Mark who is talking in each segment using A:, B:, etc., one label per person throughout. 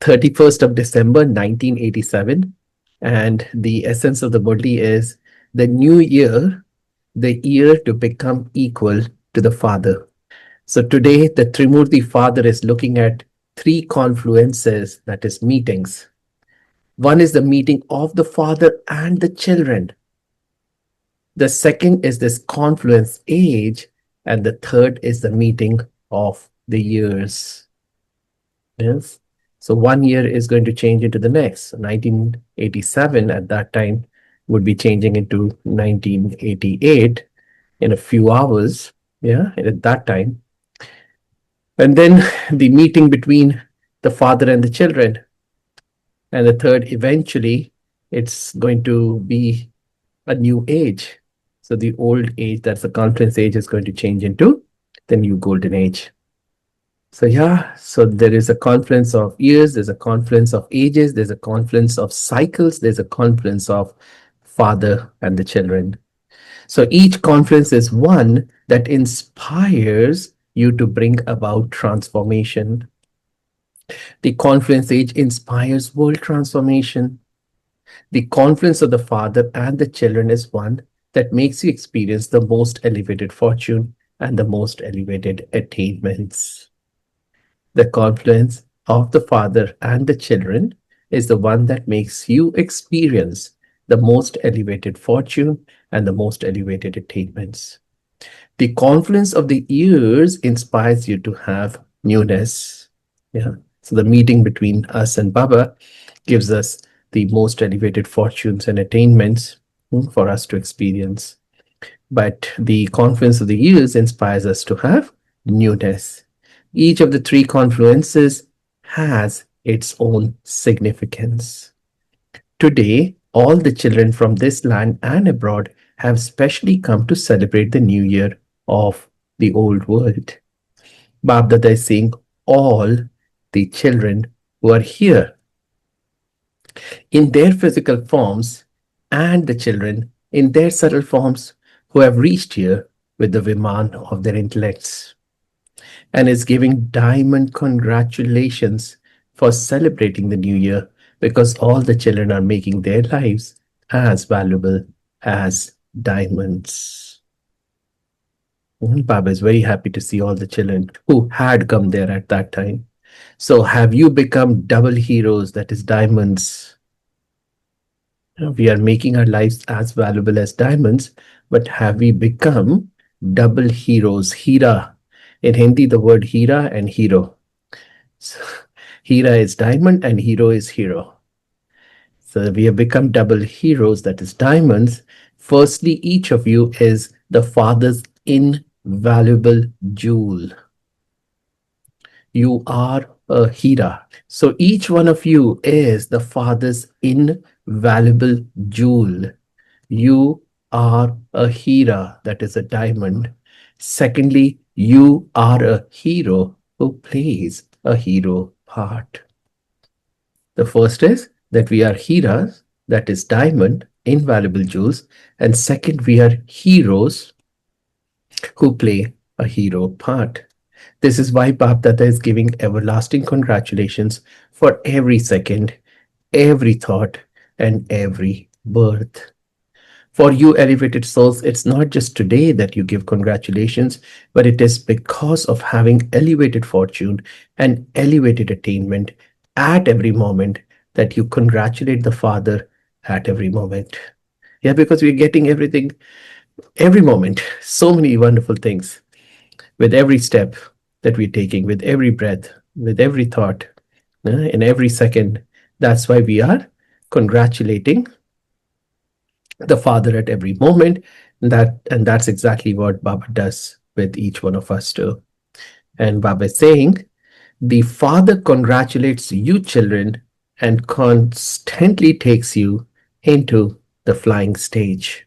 A: 31st of December 1987, and the essence of the Murli is the new year, the year to become equal to the Father. So today, the Trimurti Father is looking at three confluences, that is, meetings. One is the meeting of the Father and the children. The second is this confluence age, and the third is the meeting of the years. Yes. So 1 year is going to change into the next. 1987 at that time would be changing into 1988 in a few hours. Yeah, at that time. And then the meeting between the father and the children. And the third, eventually, it's going to be a new age. So the old age, that's the confluence age, is going to change into the new golden age. So yeah, so there is a confluence of years, there's a confluence of ages, there's a confluence of cycles, there's a confluence of father and the children. So each confluence is one that inspires you to bring about transformation. The confluence age inspires world transformation. The confluence of the father and the children is one that makes you experience the most elevated fortune and the most elevated attainments. The confluence of the father and the children is the one that makes you experience the most elevated fortune and the most elevated attainments. The confluence of the years inspires you to have newness. Yeah. So the meeting between us and Baba gives us the most elevated fortunes and attainments for us to experience. But the confluence of the years inspires us to have newness. Each of the three confluences has its own significance. Today, all the children from this land and abroad have specially come to celebrate the new year of the old world. Babdada is saying all the children who are here in their physical forms and the children in their subtle forms who have reached here with the Viman of their intellects, and is giving diamond congratulations for celebrating the new year because all the children are making their lives as valuable as diamonds. Baba is very happy to see all the children who had come there at that time. So have you become double heroes, that is diamonds? We are making our lives as valuable as diamonds, but have we become double heroes? Hira. In Hindi, the word hira and hero. So, hira is diamond and hero is hero. So we have become double heroes, that is diamonds. Firstly, each of you is the father's invaluable jewel. You are a hira. So each one of you is the father's invaluable jewel. You are a hira, that is a diamond. Secondly, you are a hero who plays a hero part. The first is that we are hiras, that is diamond, invaluable jewels. And second, we are heroes who play a hero part. This is why Bapdada is giving everlasting congratulations for every second, every thought, and every birth. For you elevated souls, it's not just today that you give congratulations, but it is because of having elevated fortune and elevated attainment at every moment that you congratulate the Father at every moment. Yeah, because we're getting everything every moment, so many wonderful things with every step that we're taking, with every breath, with every thought, in every second. That's why we are congratulating the Father at every moment. And that's exactly what Baba does with each one of us too. And Baba is saying, the Father congratulates you children and constantly takes you into the flying stage.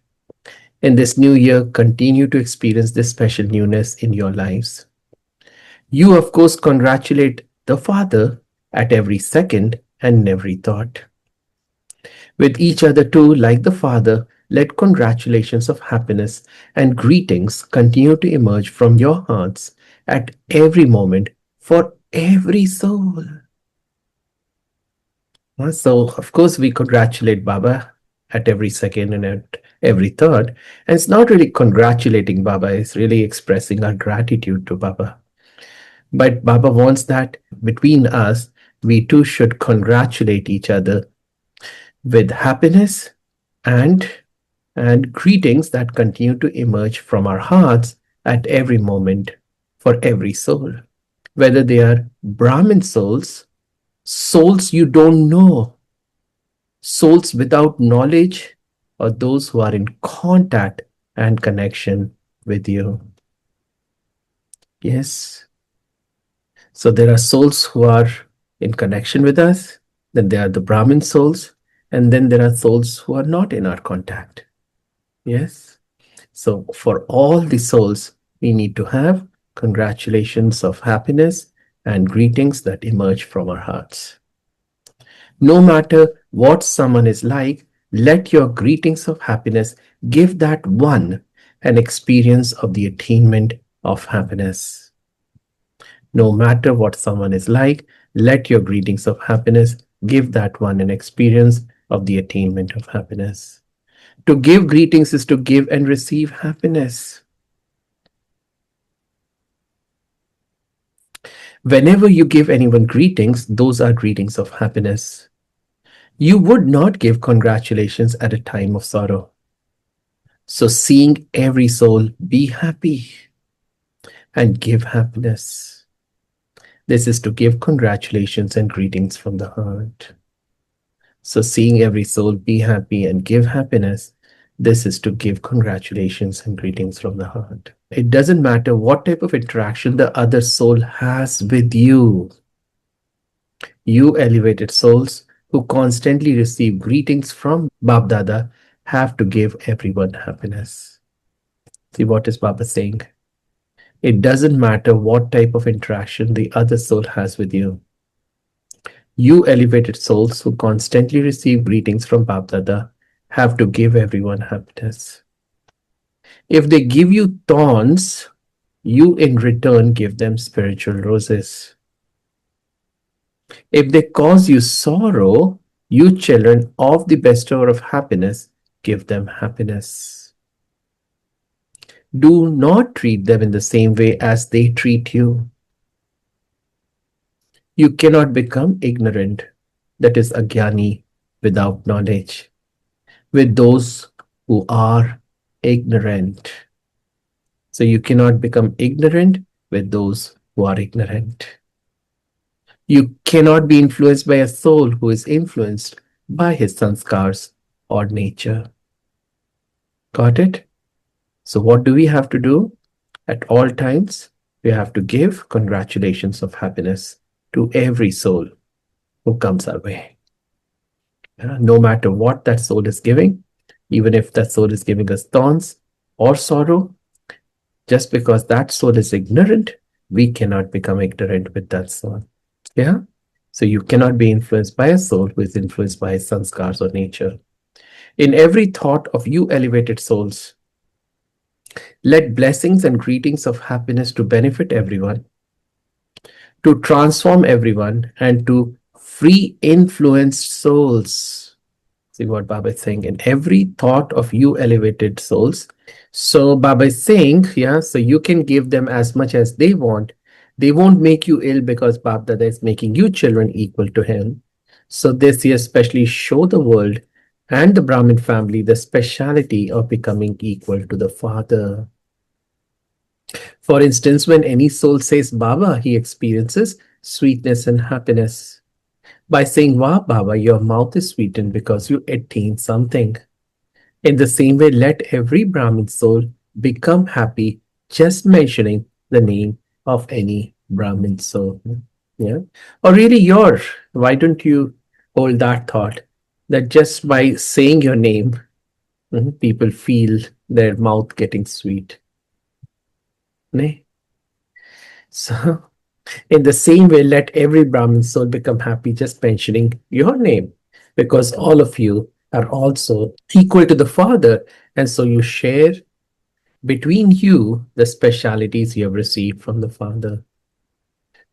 A: In this new year, continue to experience this special newness in your lives. You, of course, congratulate the Father at every second and every thought. With each other too, like the Father, let congratulations of happiness and greetings continue to emerge from your hearts at every moment for every soul. So, of course, we congratulate Baba at every second and at every third. And it's not really congratulating Baba, it's really expressing our gratitude to Baba. But Baba wants that between us, we too should congratulate each other with happiness and greetings that continue to emerge from our hearts at every moment for every soul, whether they are Brahmin souls, souls you don't know, souls without knowledge, or those who are in contact and connection with you. Yes. So there are souls who are in connection with us, then there are the Brahmin souls, and then there are souls who are not in our contact. Yes. So for all the souls, we need to have congratulations of happiness and greetings that emerge from our hearts. No matter what someone is like, let your greetings of happiness give that one an experience of the attainment of happiness. No matter what someone is like, let your greetings of happiness give that one an experience of the attainment of happiness. To give greetings is to give and receive happiness. Whenever you give anyone greetings, those are greetings of happiness. You would not give congratulations at a time of sorrow. So, seeing every soul be happy and give happiness. This is to give congratulations and greetings from the heart. So, seeing every soul be happy and give happiness, this is to give congratulations and greetings from the heart. It doesn't matter what type of interaction the other soul has with you. You elevated souls who constantly receive greetings from Bab Dada have to give everyone happiness. See what is Baba saying? It doesn't matter what type of interaction the other soul has with you. You elevated souls who constantly receive greetings from Bab Dada have to give everyone happiness. If they give you thorns, you in return give them spiritual roses. If they cause you sorrow, you children of the bestower of happiness, give them happiness. Do not treat them in the same way as they treat you. You cannot become ignorant, that is agyani, without knowledge, with those who are ignorant. So you cannot become ignorant with those who are ignorant. You cannot be influenced by a soul who is influenced by his sanskars or nature. Got it? So what do we have to do? At all times, we have to give congratulations of happiness to every soul who comes our way. No matter what that soul is giving, even if that soul is giving us thorns or sorrow, just because that soul is ignorant, we cannot become ignorant with that soul. Yeah? So you cannot be influenced by a soul who is influenced by his sanskars or nature. In every thought of you elevated souls, let blessings and greetings of happiness to benefit everyone, to transform everyone, and to free influenced souls. See what Baba is saying? In every thought of you elevated souls. So Baba is saying, yeah, so you can give them as much as they want. They won't make you ill because Baba Dada is making you children equal to him. So this year especially show the world and the Brahmin family the speciality of becoming equal to the Father. For instance, when any soul says Baba, he experiences sweetness and happiness. By saying, Wow, Baba, your mouth is sweetened because you attained something. In the same way, let every Brahmin soul become happy just mentioning the name of any Brahmin soul. Yeah. Or really why don't you hold that thought that just by saying your name, people feel their mouth getting sweet. Nay? So in the same way, let every Brahmin soul become happy just mentioning your name, because all of you are also equal to the Father, and so you share between you the specialities you have received from the Father.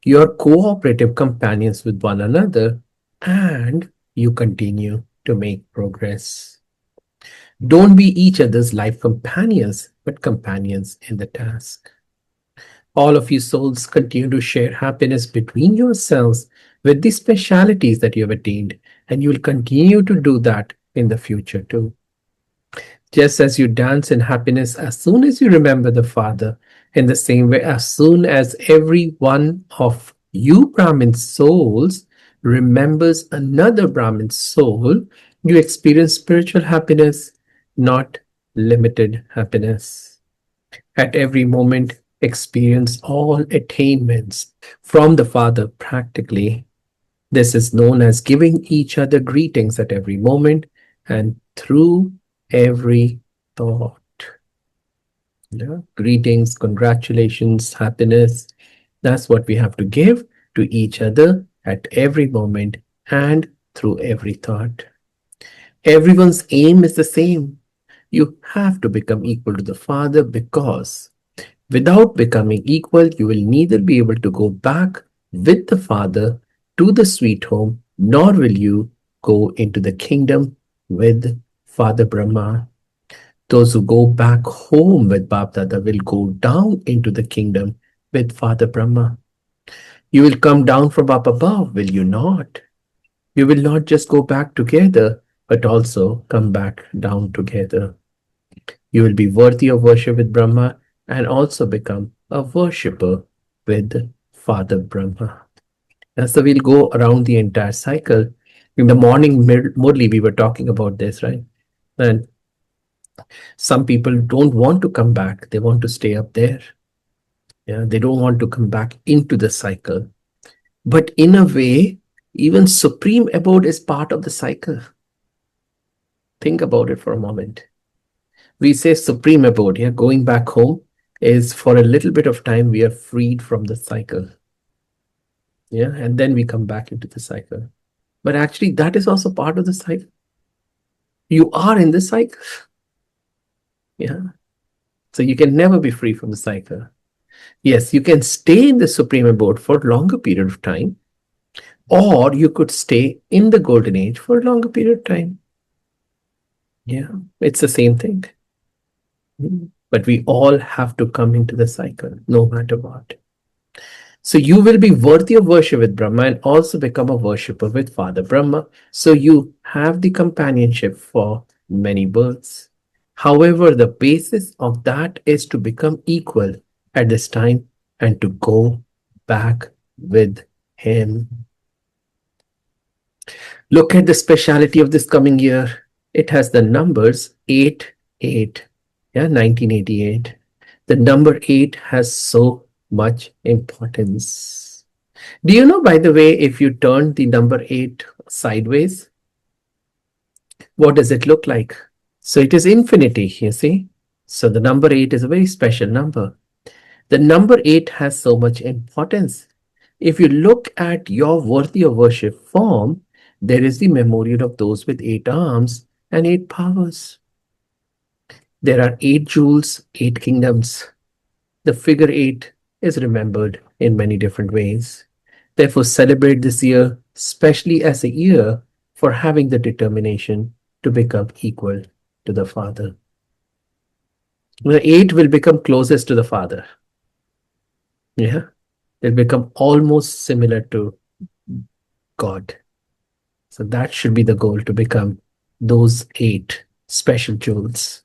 A: You are cooperative companions with one another, and you continue to make progress. Don't be each other's life companions, but companions in the task. All of you souls continue to share happiness between yourselves with the specialities that you have attained, and you will continue to do that in the future too. Just as you dance in happiness as soon as you remember the Father, in the same way, as soon as every one of you Brahmin souls remembers another Brahmin soul, you experience spiritual happiness, not limited happiness. At every moment, experience all attainments from the Father practically. This is known as giving each other greetings at every moment and through every thought. Yeah. Greetings, congratulations, happiness. That's what we have to give to each other at every moment and through every thought. Everyone's aim is the same. You have to become equal to the Father because without becoming equal, you will neither be able to go back with the Father to the sweet home, nor will you go into the kingdom with Father Brahma. Those who go back home with Bap Dada will go down into the kingdom with Father Brahma. You will come down from up above, will you not? You will not just go back together, but also come back down together. You will be worthy of worship with Brahma and also become a worshipper with Father Brahma. And so we'll go around the entire cycle. In the morning, Murli, we were talking about this, right? And some people don't want to come back. They want to stay up there. Yeah, they don't want to come back into the cycle. But in a way, even supreme abode is part of the cycle. Think about it for a moment. We say supreme abode, yeah, going back home is for a little bit of time we are freed from the cycle. Yeah, and then we come back into the cycle. But actually, that is also part of the cycle. You are in the cycle. Yeah. So you can never be free from the cycle. Yes, you can stay in the supreme abode for a longer period of time, or you could stay in the golden age for a longer period of time. Yeah, it's the same thing. But we all have to come into the cycle, no matter what. So you will be worthy of worship with Brahma and also become a worshipper with Father Brahma. So you have the companionship for many births. However, the basis of that is to become equal at this time and to go back with him. Look at the speciality of this coming year. It has the numbers 8, 8, yeah, 1988. The number 8 has so much importance. Do you know, by the way, if you turn the number 8 sideways, what does it look like? So it is infinity, you see. So the number 8 is a very special number. The number 8 has so much importance. If you look at your worthy of worship form, there is the memorial of those with 8 arms and 8 powers. There are 8 jewels, 8 kingdoms. The figure 8 is remembered in many different ways. Therefore, celebrate this year, especially as a year for having the determination to become equal to the Father. The 8 will become closest to the Father. Yeah, they'll become almost similar to God. So that should be the goal, to become those 8 special jewels.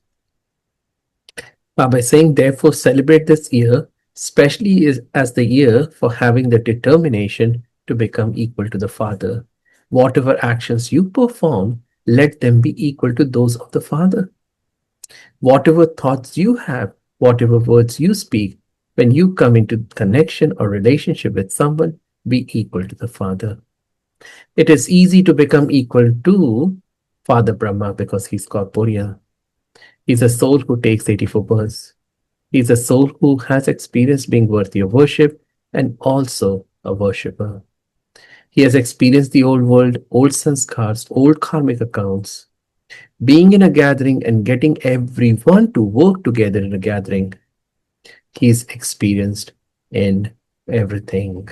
A: By saying, therefore, celebrate this year, especially as the year for having the determination to become equal to the Father. Whatever actions you perform, let them be equal to those of the Father. Whatever thoughts you have, whatever words you speak, when you come into connection or relationship with someone, be equal to the Father. It is easy to become equal to Father Brahma because he's corporeal. He's a soul who takes 84 births. He's a soul who has experienced being worthy of worship and also a worshipper. He has experienced the old world, old sanskars, old karmic accounts. Being in a gathering and getting everyone to work together in a gathering, he's experienced in everything.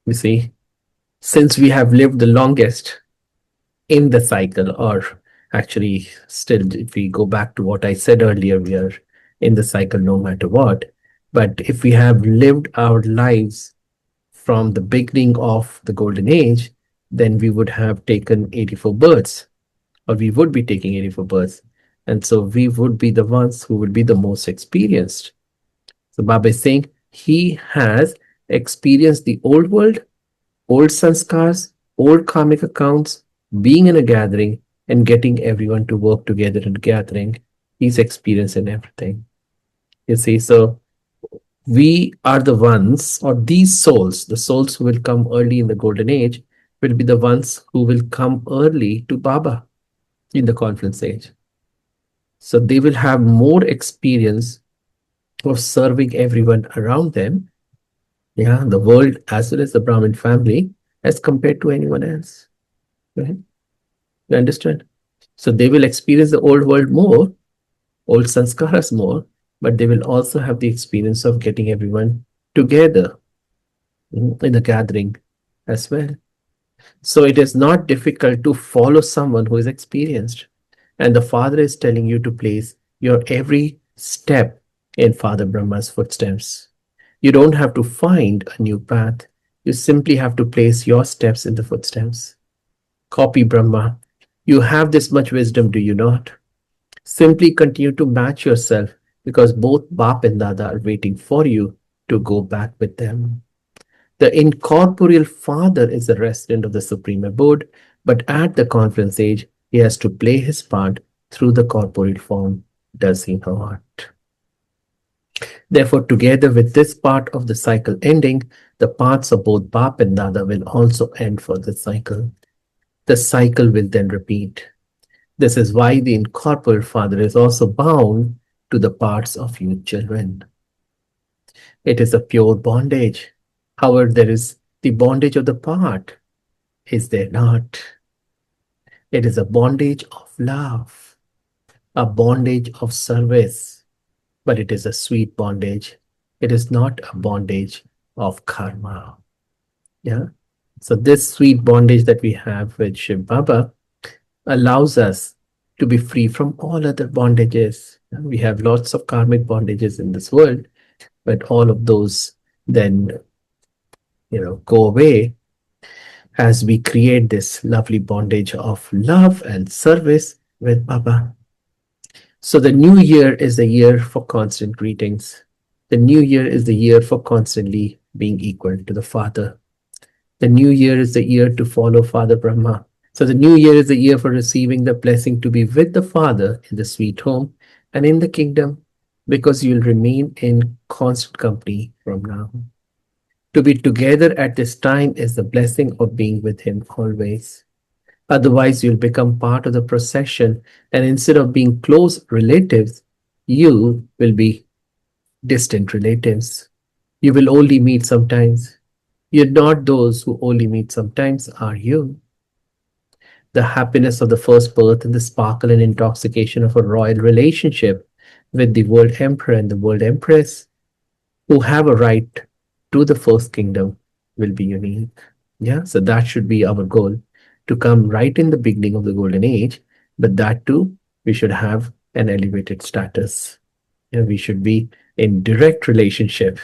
A: You see, since we have lived the longest, in the cycle, or actually, still, if we go back to what I said earlier, we are in the cycle no matter what. But if we have lived our lives from the beginning of the golden age, then we would have taken 84 births, or we would be taking 84 births. And so we would be the ones who would be the most experienced. So Baba is saying he has experienced the old world, old sanskars, old karmic accounts, being in a gathering and getting everyone to work together in a gathering. He's experiencing everything. You see, so we are the ones, or these souls, the souls who will come early in the golden age, will be the ones who will come early to Baba in the conference age. So they will have more experience of serving everyone around them, yeah, the world as well as the Brahmin family, as compared to anyone else. Right? You understand? So they will experience the old world more, old sanskaras more, but they will also have the experience of getting everyone together in a gathering as well. So it is not difficult to follow someone who is experienced. And the Father is telling you to place your every step in Father Brahma's footsteps. You don't have to find a new path. You simply have to place your steps in the footsteps. Copy Brahma. You have this much wisdom, do you not? Simply continue to match yourself, because both Bap and Dada are waiting for you to go back with them. The incorporeal Father is the resident of the Supreme Abode, but at the conference age, he has to play his part through the corporeal form, does he not? Therefore, together with this part of the cycle ending, the parts of both Bap and Dada will also end for the cycle. The cycle will then repeat. This is why the incorporeal Father is also bound to the parts of you children. It is a pure bondage. However, there is the bondage of the part, is there not? It is a bondage of love, a bondage of service, but it is a sweet bondage. It is not a bondage of karma. Yeah. So this sweet bondage that we have with Shiv Baba allows us to be free from all other bondages. We have lots of karmic bondages in this world, but all of those then, go away as we create this lovely bondage of love and service with Baba. So the new year is the year for constant greetings. The new year is the year for constantly being equal to the Father. The new year is the year to follow Father Brahma. So the new year is the year for receiving the blessing to be with the Father in the sweet home and in the kingdom, because you'll remain in constant company from now. To be together at this time is the blessing of being with Him always. Otherwise, you'll become part of the procession, and instead of being close relatives, you will be distant relatives. You will only meet sometimes. You're not those who only meet sometimes, are you? The happiness of the first birth and the sparkle and intoxication of a royal relationship with the world emperor and the world empress, who have a right to the first kingdom, will be unique. Yeah, so that should be our goal, to come right in the beginning of the golden age, but that too, we should have an elevated status. Yeah, we should be in direct relationship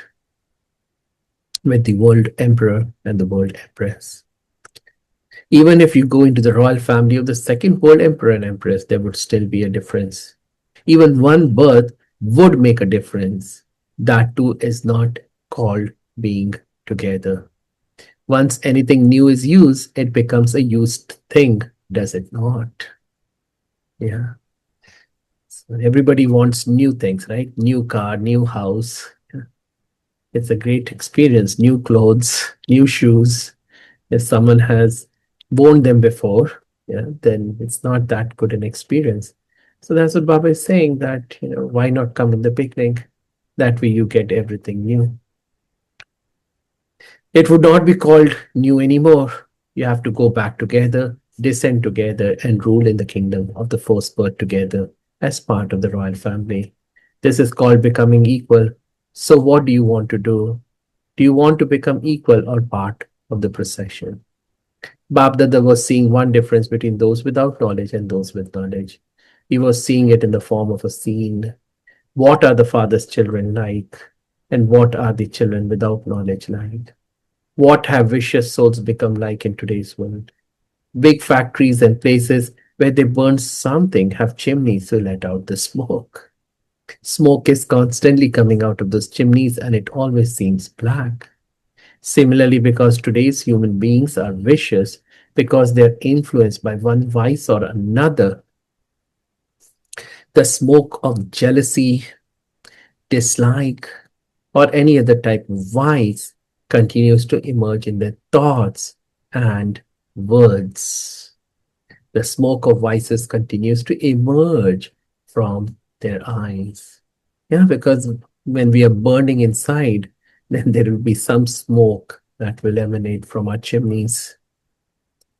A: with the world emperor and the world empress. Even if you go into the royal family of the second world emperor and empress, there would still be a difference. Even one birth would make a difference. That too is not called being together. Once anything new is used, it becomes a used thing, does it not? Yeah. So everybody wants new things, right? New car, new house. Yeah. It's a great experience. New clothes, new shoes. If someone has worn them before, yeah, then it's not that good an experience. So that's what Baba is saying, that, why not come in the beginning? That way you get everything new. It would not be called new anymore. You have to go back together, descend together, and rule in the kingdom of the first birth together as part of the royal family. This is called becoming equal. So, what do you want to do? Do you want to become equal or part of the procession? Bab Dada was seeing one difference between those without knowledge and those with knowledge. He was seeing it in the form of a scene. What are the father's children like? And what are the children without knowledge like? What have vicious souls become like in today's world? Big factories and places where they burn something have chimneys to let out the smoke. Smoke is constantly coming out of those chimneys and it always seems black. Similarly, because today's human beings are vicious, because they're influenced by one vice or another, the smoke of jealousy, dislike, or any other type of vice continues to emerge in their thoughts and words. The smoke of vices continues to emerge from their eyes. Yeah, because when we are burning inside, then there will be some smoke that will emanate from our chimneys.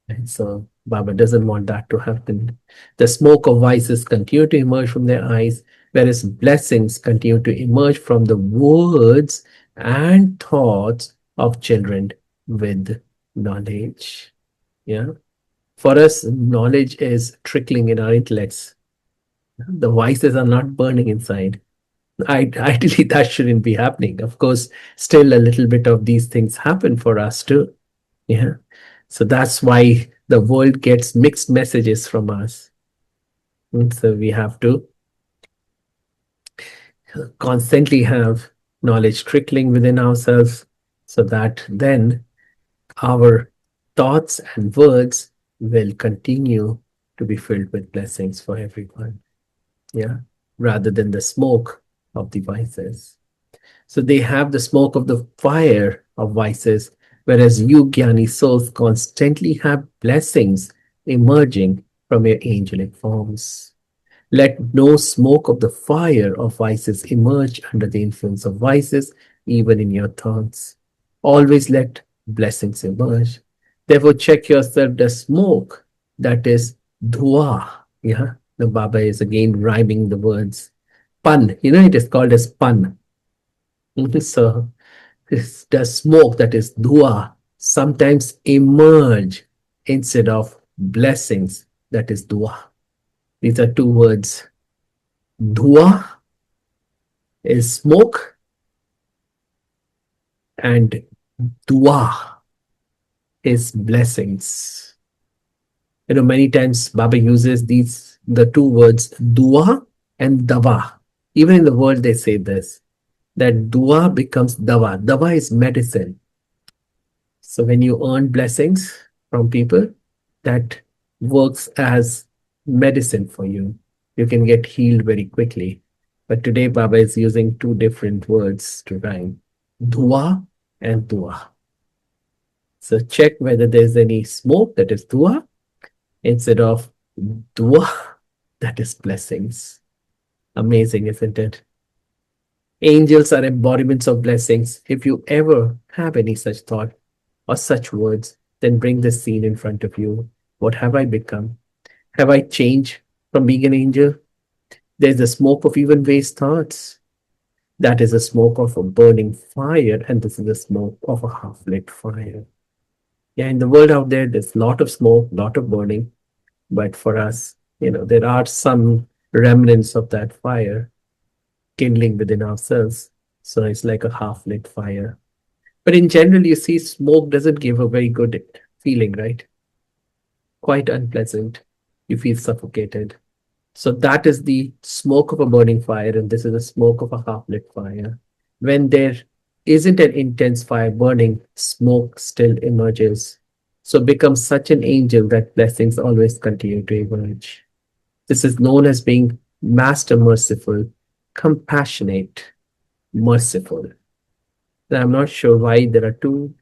A: And so Baba doesn't want that to happen. The smoke of vices continue to emerge from their eyes, whereas blessings continue to emerge from the words and thoughts of children with knowledge. Yeah. For us, knowledge is trickling in our intellects. The vices are not burning inside. Ideally, that shouldn't be happening. Of course, still a little bit of these things happen for us too. Yeah. So that's why the world gets mixed messages from us. And so we have to constantly have knowledge trickling within ourselves so that then our thoughts and words will continue to be filled with blessings for everyone. Yeah. Rather than the smoke of the vices. So they have the smoke of the fire of vices, whereas you, Jnani souls, constantly have blessings emerging from your angelic forms. Let no smoke of the fire of vices emerge under the influence of vices, even in your thoughts. Always let blessings emerge. Therefore, check yourself the smoke that is dhua. Yeah, the Baba is again rhyming the words. Pan, it is called as pan. So, the smoke that is dhua sometimes emerge instead of blessings that is dua. These are two words. Dhua is smoke and dua is blessings. Many times Baba uses the two words dua and dawa. Even in the world they say this, that dua becomes dawa. Dawa is medicine. So when you earn blessings from people, that works as medicine for you. You can get healed very quickly. But today Baba is using two different words to rhyme. Dua and dua. So check whether there's any smoke that is dua instead of dua that is blessings. Amazing, isn't it? Angels are embodiments of blessings. If you ever have any such thought or such words, then bring this scene in front of you. What have I become? Have I changed from being an angel? There's the smoke of even waste thoughts. That is the smoke of a burning fire, and this is the smoke of a half-lit fire. Yeah, in the world out there, there's a lot of smoke, a lot of burning, but for us, there are some remnants of that fire kindling within ourselves. So it's like a half-lit fire. But in general, you see, smoke doesn't give a very good feeling, right? Quite unpleasant. You feel suffocated. So that is the smoke of a burning fire, and this is the smoke of a half-lit fire. When there isn't an intense fire burning, smoke still emerges. So become such an angel that blessings always continue to emerge. This is known as being master merciful, compassionate, merciful. And I'm not sure why there are two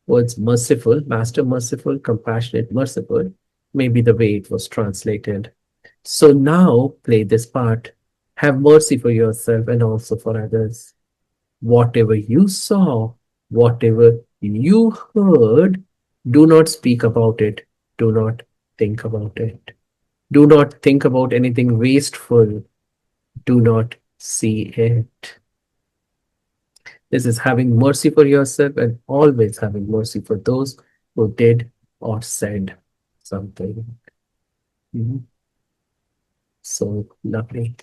A: words merciful, master merciful, compassionate, merciful. Maybe the way it was translated. So now play this part. Have mercy for yourself and also for others. Whatever you saw, whatever you heard, do not speak about it. Do not think about it. Do not think about anything wasteful. Do not see it. This is having mercy for yourself and always having mercy for those who did or said something. Mhm. So lovely.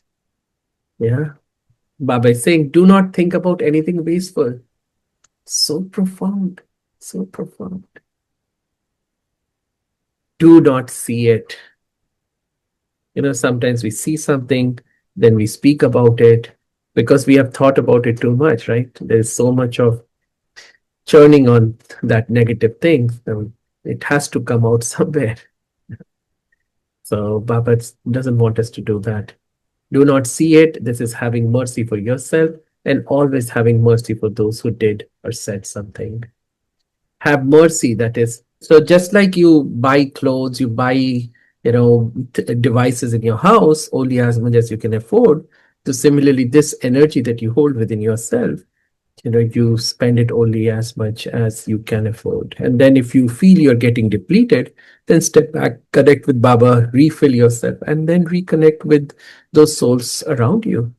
A: Yeah. Baba is saying, do not think about anything wasteful. So profound. So profound. Do not see it. Sometimes we see something, then we speak about it because we have thought about it too much, right? There's so much of churning on that negative thing. It has to come out somewhere. So Baba doesn't want us to do that. Do not see it. This is having mercy for yourself and always having mercy for those who did or said something. Have mercy, that is. So just like you buy clothes, you buy, devices in your house only as much as you can afford. So similarly, this energy that you hold within yourself, you spend it only as much as you can afford. And then if you feel you're getting depleted, then step back, connect with Baba, refill yourself, and then reconnect with those souls around you.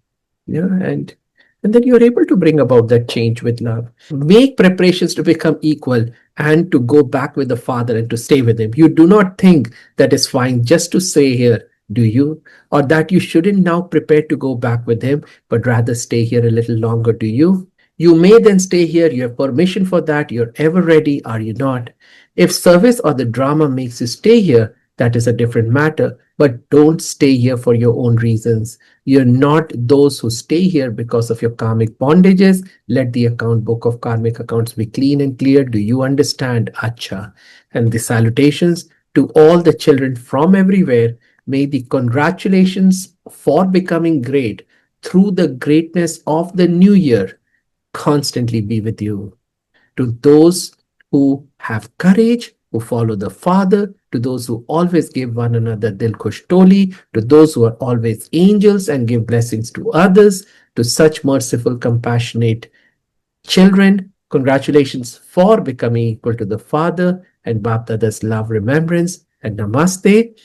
A: Yeah, and then you're able to bring about that change with love. Make preparations to become equal and to go back with the Father and to stay with Him. You do not think that is fine just to stay here, do you? Or that you shouldn't now prepare to go back with Him, but rather stay here a little longer, do you? You may then stay here. You have permission for that. You're ever ready, are you not? If service or the drama makes you stay here, that is a different matter. But don't stay here for your own reasons. You're not those who stay here because of your karmic bondages. Let the account book of karmic accounts be clean and clear. Do you understand? Acha. And the salutations to all the children from everywhere. May the congratulations for becoming great through the greatness of the new year constantly be with you. To those who have courage, who follow the Father, to those who always give one another Dil Khush Toli, to those who are always angels and give blessings to others, to such merciful, compassionate children, congratulations for becoming equal to the Father and Bap Dada's love remembrance and Namaste.